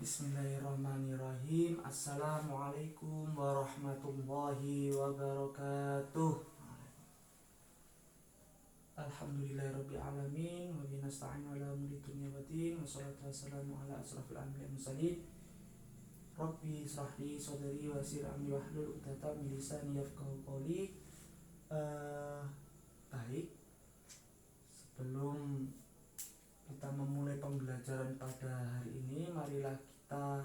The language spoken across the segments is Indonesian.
Bismillahirrahmanirrahim. Assalamualaikum warahmatullahi wabarakatuh. Alhamdulillahirabbil alamin wa bihi nasta'inu ala umuri dunya waddin wassalatu wassalamu ala asrofil anbiya'i mursalin. Rabbi ishrah li sadri wa yassir amri wahlul 'uqdatam min lisani yafqahu qawli. Baik, sebelum kita memulai pembelajaran pada hari ini, marilah kita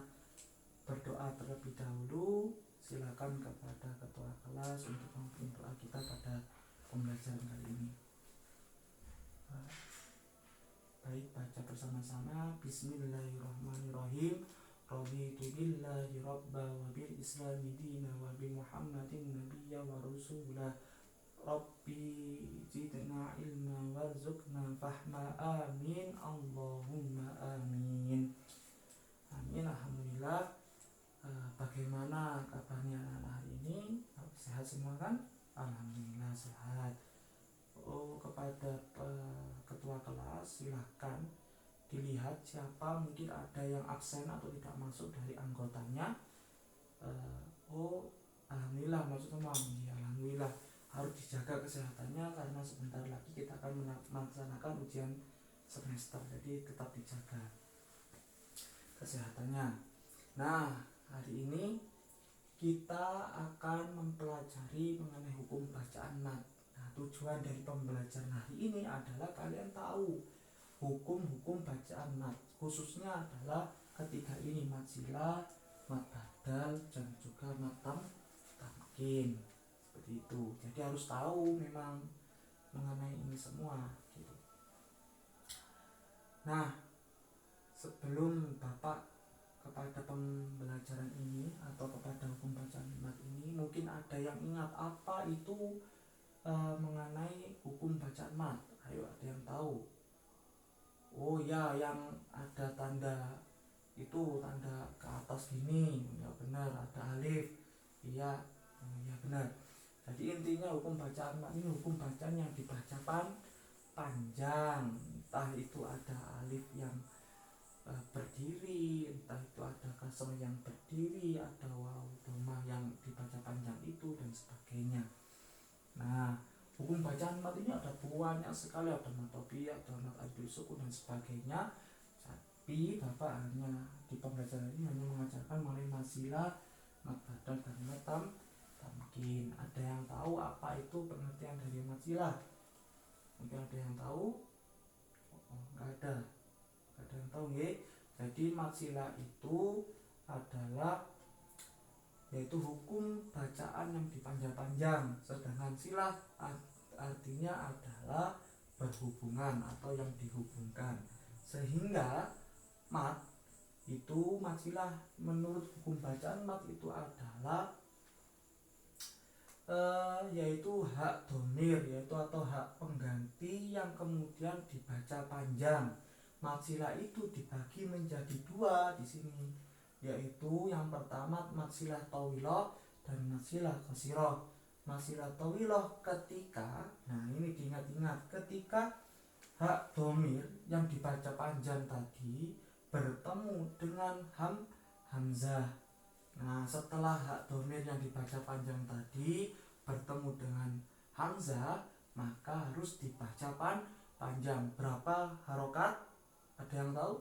berdoa terlebih dahulu. Silakan kepada ketua kelas untuk memimpin doa kita pada pembelajaran kali ini. Baik, baca bersama-sama. Bismillahirrahmanirrahim. Raditu billahi rabba wa bil islami dina wa bi muhammadin nabiyya wa rasulah. Rabbi zidna ilma warzuqna fahma, amin Allahumma amin. Amin. Alhamdulillah. Bagaimana kabarnya anak-anak hari ini? Sehat semua kan? Alhamdulillah sehat. Kepada ketua kelas silahkan dilihat siapa mungkin ada yang absen atau tidak masuk dari anggotanya. Alhamdulillah, maksudnya alhamdulillah harus dijaga kesehatannya karena sebentar lagi kita akan melaksanakan ujian semester, jadi tetap dijaga kesehatannya. Nah, hari ini kita akan mempelajari mengenai hukum bacaan mat. Nah, tujuan dari pembelajaran hari ini adalah kalian tahu hukum-hukum bacaan mat, khususnya adalah ketiga ini: mat sila, mat badal, dan juga mat tamkin. Seperti itu. Jadi harus tahu memang mengenai ini semua gitu. Nah, sebelum Bapak kepada pembelajaran ini atau kepada hukum bacaan mat ini, mungkin ada yang ingat apa itu mengenai hukum bacaan mat. Ayo, ada yang tahu? Oh ya, yang ada tanda itu, tanda ke atas gini. Ya benar, ada alif. Iya, ya benar. Jadi intinya hukum bacaan mat ini hukum bacaan yang dibacakan panjang. Entah itu ada alif yang berdiri, entah itu ada kasroh yang berdiri, ada waw dhammah yang dibaca panjang itu, dan sebagainya. Nah, hukum bacaan mat ini ada banyak sekali, ada mat tobi, ada mat adil suku, dan sebagainya. Tapi Bapak hanya di pembelajaran ini hanya mengajarkan mengenai mat sila, mat badal, dan mat tamkin. Ada yang tahu apa itu pengertian dari mat sila? Mungkin ada yang tahu? Nggak ada yang tahu ya. Jadi mat sila itu adalah yaitu hukum bacaan yang dipanjang-panjang, sedangkan sila artinya adalah berhubungan atau yang dihubungkan. Sehingga mat sila menurut hukum bacaan mat itu adalah yaitu hak dhamir, yaitu atau hak pengganti yang kemudian dibaca panjang. Mat sila itu dibagi menjadi dua di sini, yaitu yang pertama mat sila tawilah dan mat sila qasirah. Mat sila tawilah ketika, nah ini diingat-ingat, ketika hak dhamir yang dibaca panjang tadi bertemu dengan hamzah. Nah, setelah hak dhamir yang dibaca panjang tadi bertemu dengan hamzah, maka harus dibaca panjang. Berapa harokat? Ada yang tahu?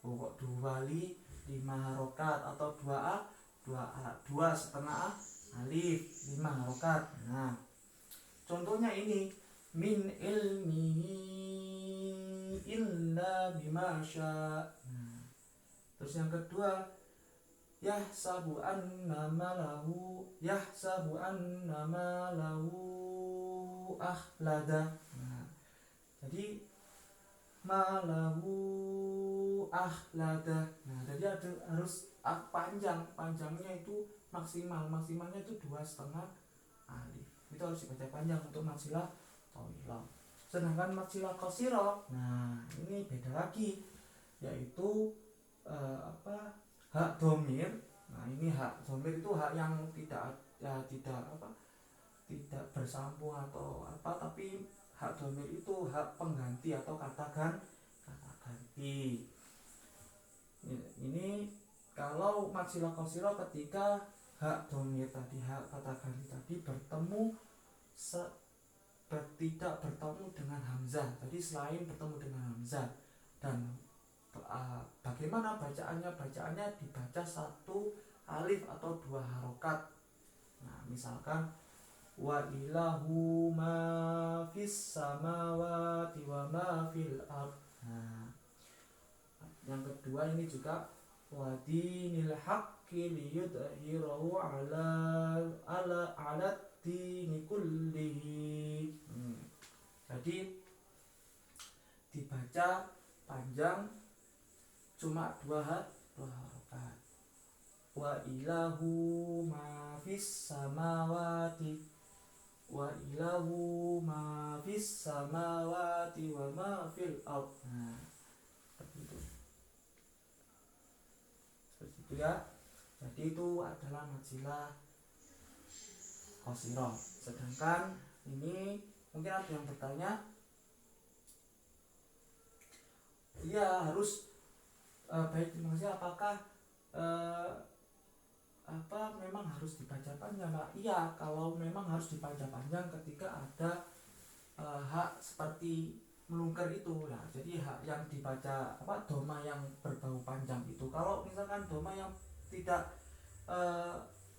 Kok 2 li 5 harokat atau 2 setengah alif 5 harokat. Nah, contohnya ini, min ilmihi illa bima sya'. Nah, terus yang kedua, yahsabu annama lahu akhlada. Nah, jadi malahu akhlada. Nah, jadi harus panjangnya itu maksimalnya itu 2,5 alif. Itu harus dibaca panjang untuk mat sila tawilah. Sedangkan mat sila qasirah, nah ini beda lagi, yaitu hak dhamir. Nah, ini hak dhamir itu hak yang tidak bersambung atau tapi hak dhamir itu hak pengganti atau kata ganti. Ini kalau mad sila qasira ketika hak dhamir tadi, hak kata ganti tadi bertemu tidak bertemu dengan hamzah. Jadi selain bertemu dengan hamzah, dan bagaimana bacaannya? Bacaannya dibaca satu alif atau dua harokat. Nah, misalkan wa ilahu ma fis samawati wa ma fil ard. Nah, yang kedua ini juga wa dinil haqqi liyudhhirahu ala dini kullihi. Jadi dibaca panjang cuma dua harokat. Wa ilahu ma fis samawati wa ilahu ma fis samawati wa ma fil ard. Nah, seperti itu ya. Jadi itu adalah mad sila qasira. Sedangkan ini mungkin ada yang bertanya, iya harus baik maksudnya apakah memang harus dibaca panjang? Nah, iya, kalau memang harus dibaca panjang ketika ada hak seperti melungker itu. Nah, jadi hak yang dibaca doma yang berbau panjang itu. Kalau misalkan doma yang tidak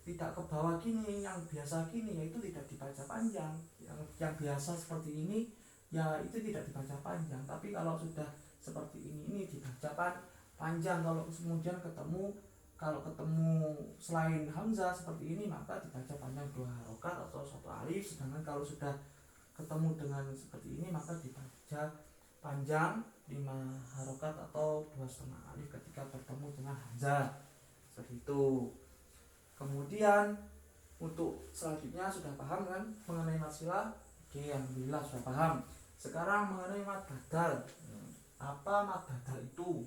ke bawah gini, yang biasa gini, ya itu tidak dibaca panjang. Yang biasa seperti ini ya itu tidak dibaca panjang. Tapi kalau sudah seperti ini dibaca panjang. Kalau kemudian ketemu selain hamzah seperti ini, maka dibaca panjang dua harokat atau satu alif. Sedangkan kalau sudah ketemu dengan seperti ini, maka dibaca panjang 5 harokat atau 2,5 alif ketika bertemu dengan hamzah. Seperti itu. Kemudian untuk selanjutnya sudah paham kan mengenai mad sila? Oke, alhamdulillah sudah paham. Sekarang mengenai mad badal. Apa mad badal itu?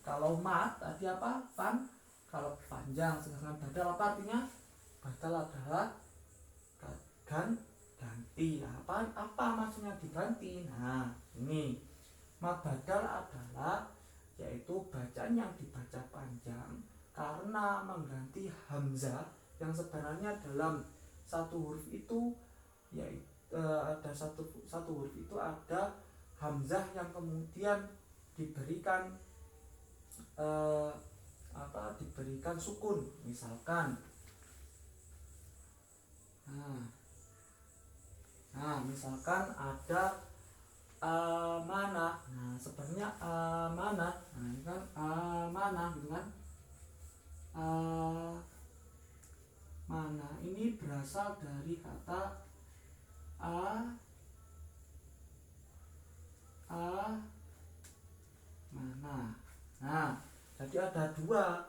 Kalau mad tadi apa? Kalau panjang, sedangkan badal apa artinya? Badal adalah ganti. Apa maksudnya diganti? Nah, ini mad badal adalah yaitu bacaan yang dibaca panjang karena mengganti hamzah yang sebenarnya dalam satu huruf itu yaitu ada satu huruf itu ada hamzah yang kemudian diberikan diberikan sukun. Misalkan misalkan ada amanah. Nah, sebenarnya amanah. Nah, ini kan amanah gitu kan. Mana ini berasal dari kata mana. Nah, jadi ada dua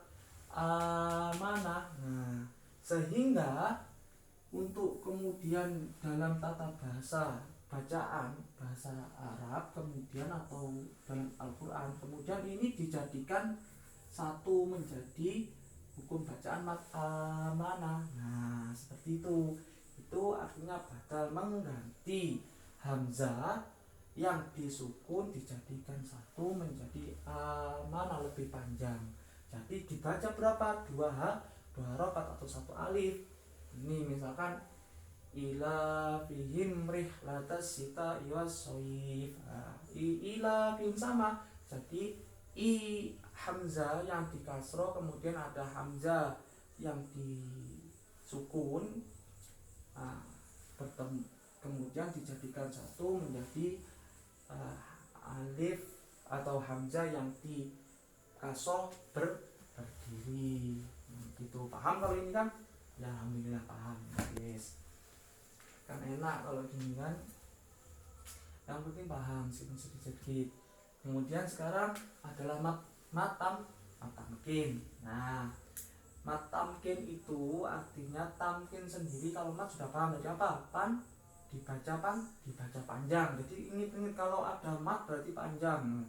amanah. Nah, sehingga untuk kemudian dalam tata bahasa bacaan bahasa Arab kemudian atau dalam Al-Quran kemudian ini dijadikan satu menjadi hukum bacaan mad amanah. Nah, seperti itu. Itu artinya badal mengganti hamzah yang disukun dijadikan satu menjadi amanah lebih panjang. Jadi dibaca berapa? Dua harokat atau satu alif. Ini misalkan ila fihim rihlatas sita iwas soif. Ila fihim sama. Jadi hamzah yang dikasroh kemudian ada hamzah yang disukun, kemudian dijadikan satu menjadi alif atau hamzah yang dikasroh berdiri. Gitu. Paham kalau ini kan? Ya alhamdulillah paham. Yes. Kan enak kalau gini kan. Yang penting paham sedikit. Kemudian sekarang adalah mad tamkin. Nah, mad tamkin itu artinya tamkin sendiri. Kalau mad sudah paham jadi apa? Dibaca panjang. Jadi ini kalau ada mad berarti panjang.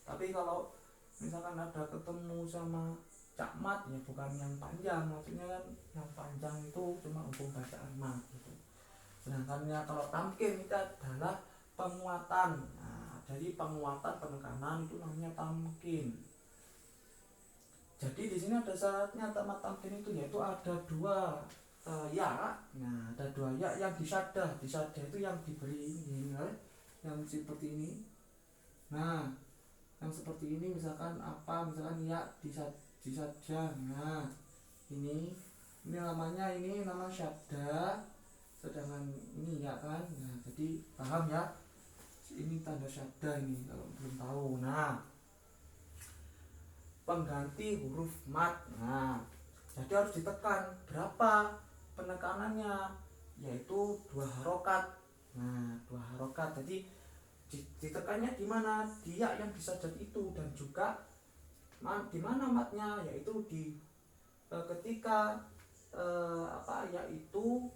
Tapi kalau misalkan ada ketemu sama cak mad ya bukan yang panjang, maksudnya kan yang panjang itu cuma hukum bacaan mad gitu. Sedangkan kalau tamkin itu adalah penguatan. Nah, jadi penguatan penekanan itu namanya tamkin. Jadi di sini ada syaratnya tamat tamkin itu, yaitu ada dua ya. Nah, ada dua ya yang disyaddah itu yang diberi ini, yang seperti ini. Nah, yang seperti ini misalkan apa, misalkan ya disaddah. Nah, ini namanya, ini nama syaddah, sedangkan ini ya kan. Nah, jadi paham ya, ini tanda syaddah ini kalau belum tahu. Nah, pengganti huruf mat. Nah, jadi harus ditekan. Berapa penekanannya? Yaitu 2 harokat. Nah, 2 harokat. Jadi ditekannya di mana? Di ya yang disaddat itu, dan juga di mana matnya, yaitu di ketika yaitu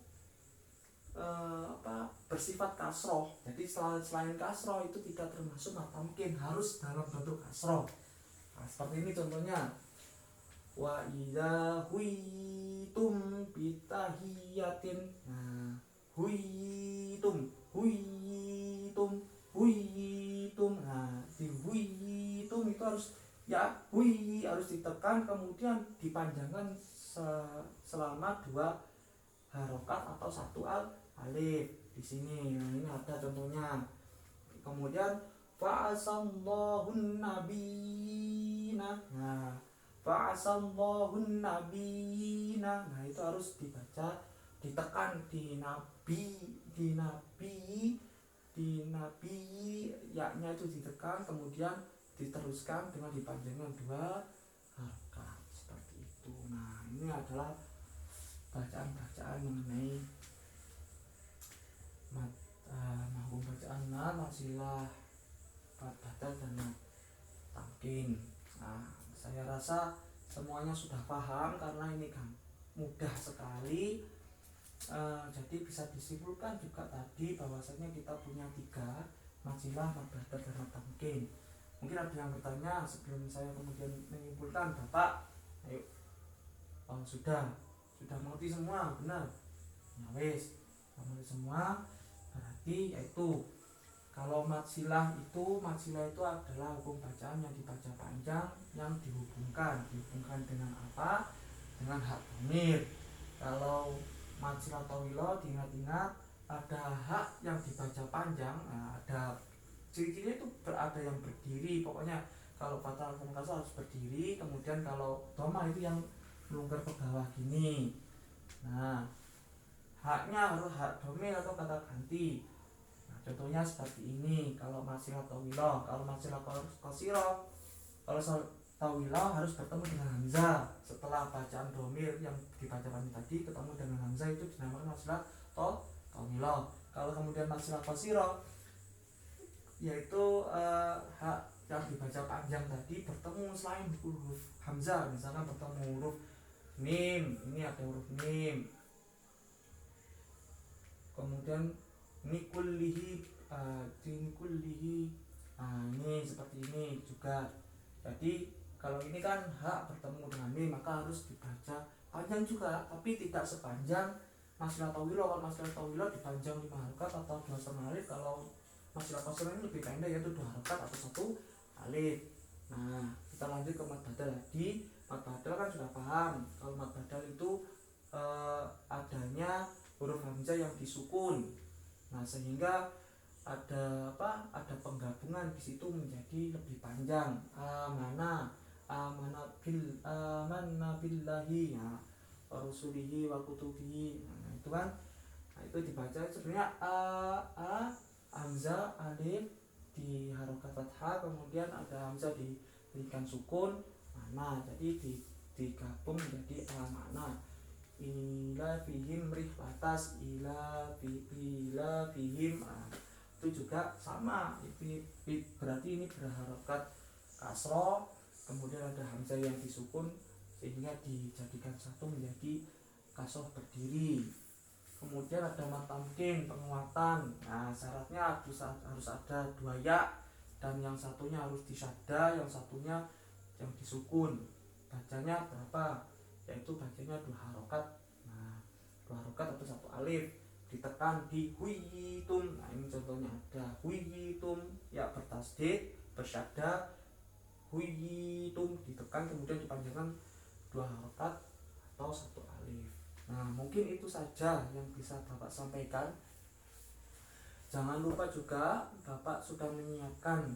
bersifat kasroh. Jadi selain kasroh itu tidak termasuk mat tamkin, harus dalam bentuk kasroh. Nah, seperti ini contohnya. Wa idza huitum bitahiyatin. Nah, huitum. Nah, di huitum itu harus ya harus ditekan, kemudian dipanjangkan selama 2 harokat atau 1 alif di sini. Nah, ini ada contohnya. Kemudian fa'asallahun nabiyina. Nah, fa'asallahun nabiyina. Nah, itu harus dibaca, ditekan di nabi yaknya itu ditekan, kemudian diteruskan dengan dipanjangkan 2 harokat seperti itu. Nah, ini adalah bacaan-bacaan mengenai hukum bacaan masilah, mad badal dan mad tamkin. Nah, saya rasa semuanya sudah paham karena ini kan mudah sekali. Jadi bisa disimpulkan juga tadi bahwasanya kita punya 3 masilah, mad badal dan mad tamkin. Mungkin ada yang bertanya sebelum saya kemudian menyimpulkan. Bapak, ayo, sudah mengerti semua, benar? Ya wis, mengerti semua. Berarti yaitu kalau masilah itu adalah hukum bacaan yang dibaca panjang, yang dihubungkan dengan apa? Dengan hak dhamir. Kalau masilah tawilah, diingat-ingat, ada hak yang dibaca panjang. Nah, ada ciri-cirinya itu ada yang berdiri. Pokoknya kalau fathah dan kasrah harus berdiri. Kemudian kalau dhamma itu yang melungker ke bawah gini. Nah, haknya harus hak dhamir atau kata ganti. Nah, contohnya seperti ini kalau masilah tawilah. Kalau masilah qasirah, kalau tawilah harus bertemu dengan hamzah. Setelah bacaan dhamir yang dibacakan tadi ketemu dengan hamzah, itu dinamakan masilah tawilah. Kalau kemudian masilah qasirah, yaitu hak yang dibaca panjang tadi bertemu selain huruf hamzah, misalkan bertemu huruf mim, ini ada huruf mim, kemudian ini kullihi, ini seperti ini juga. Jadi kalau ini kan hak bertemu dengan mim, maka harus dibaca panjang juga, tapi tidak sepanjang masilah tawilah. Kalau masilah tawilah dipanjang 5 harokat atau 2,5 alif. Kalau masilah qasirah ini lebih pendek, yaitu 2 harokat atau 1 alif. Nah, kita lanjut ke mad badal lagi. Mad badal kan sudah paham. Kalau mad badal itu adanya huruf hamzah yang disukun. Nah, sehingga ada penggabungan di situ menjadi lebih panjang. Amanna billahi, ya, wa rusulihi wa kutubihi. Nah, itu kan, nah, itu dibaca sebenarnya hamzah alif di harokat fathah, kemudian ada hamzah diberikan sukun mana, jadi digabung menjadi mana. Ila fihim rihbatas, ila fihim. Itu juga sama, berarti ini berharokat kasroh, kemudian ada hamzah yang disukun sehingga dijadikan satu menjadi kasroh berdiri. Kemudian ada mad tamkin, penguatan. Nah, syaratnya harus ada 2 ya, dan yang satunya harus disyaddah, yang satunya yang disukun. Bacanya berapa? Yaitu bacanya 2 harokat. Nah, 2 harokat atau 1 alif ditekan di huitum. Nah, ini contohnya ada huitum, ya bertasdid, bersyaddah, huyitum ditekan kemudian dipanjangkan 2 harokat atau 1 alif. Nah mungkin itu saja yang bisa Bapak sampaikan. Jangan lupa juga Bapak sudah menyiapkan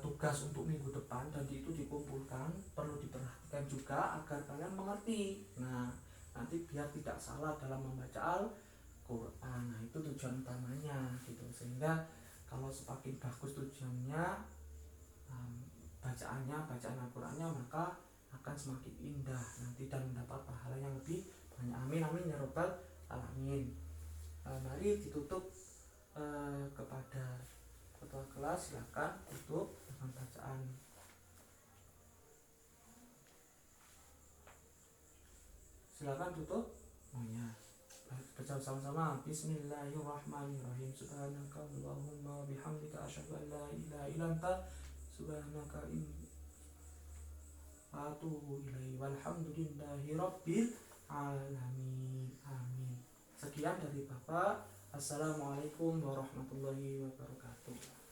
tugas untuk minggu depan dan itu dikumpulkan, perlu diperhatikan juga agar kalian mengerti. Nah nanti biar tidak salah dalam membaca Al-Quran. Nah itu tujuan utamanya gitu, sehingga kalau semakin bagus tujuannya, bacaan Al-Qurannya, maka akan semakin indah nanti dan mendapat pahala yang lebih banyak. Amin amin ya robbal alamin. Mari ditutup kepada ketua kelas, silakan tutup dengan bacaan. Silakan tutup. Oh ya, baca sama-sama. Bismillahirrahmanirrahim. Subhanakallahumma bihamdika asyhadu an la ilaha illa anta subhanaka inni atubu ilaihi walhamdulillahi rabbil alamin. Amin. Sekian dari Bapak. Assalamualaikum warahmatullahi wabarakatuh.